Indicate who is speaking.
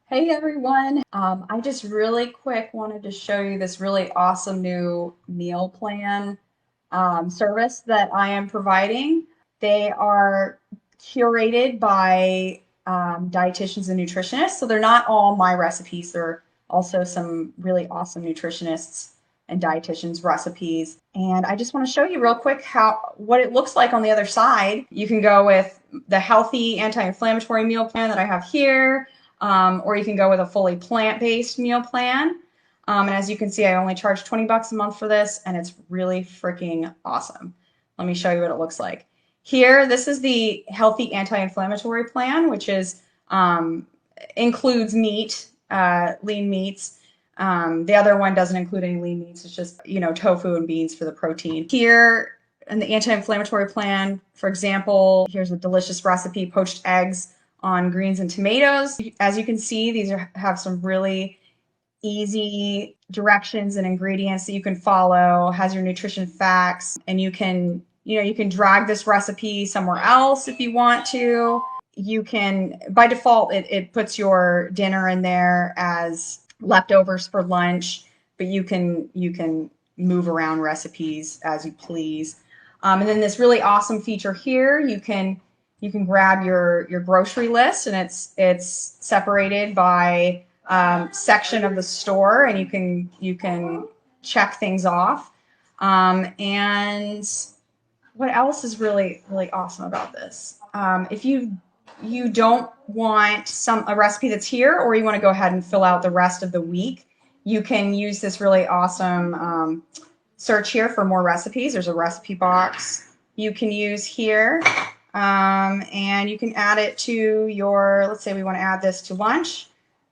Speaker 1: Hey everyone, I just really quick wanted to show you this really awesome new meal plan service that I am providing. They are curated by dietitians and nutritionists, so they're not all my recipes. There are also some really awesome nutritionists and dietitians recipes. And I just want to show you real quick what it looks like on the other side. You can go with the healthy anti-inflammatory meal plan that I have here, or you can go with a fully plant-based meal plan. And as you can see, I only charge 20 bucks a month for this, and it's really freaking awesome. Let me show you what it looks like. Here, this is the healthy anti-inflammatory plan, which is includes meat, lean meats. The other one doesn't include any lean meats. It's just, tofu and beans for the protein. Here in the anti-inflammatory plan, for example, here's a delicious recipe, poached eggs on greens and tomatoes. As you can see, have some really easy directions and ingredients that you can follow, has your nutrition facts, and you can drag this recipe somewhere else if you want to. You can, by default, it puts your dinner in there as leftovers for lunch, but you can move around recipes as you please. And then this really awesome feature here, you can grab your grocery list, and it's separated by section of the store, and you can check things off. And what else is really really awesome about this? If you don't want a recipe that's here, or you want to go ahead and fill out the rest of the week, you can use this really awesome search here for more recipes. There's a recipe box you can use here, and you can add it to your, let's say we want to add this to lunch.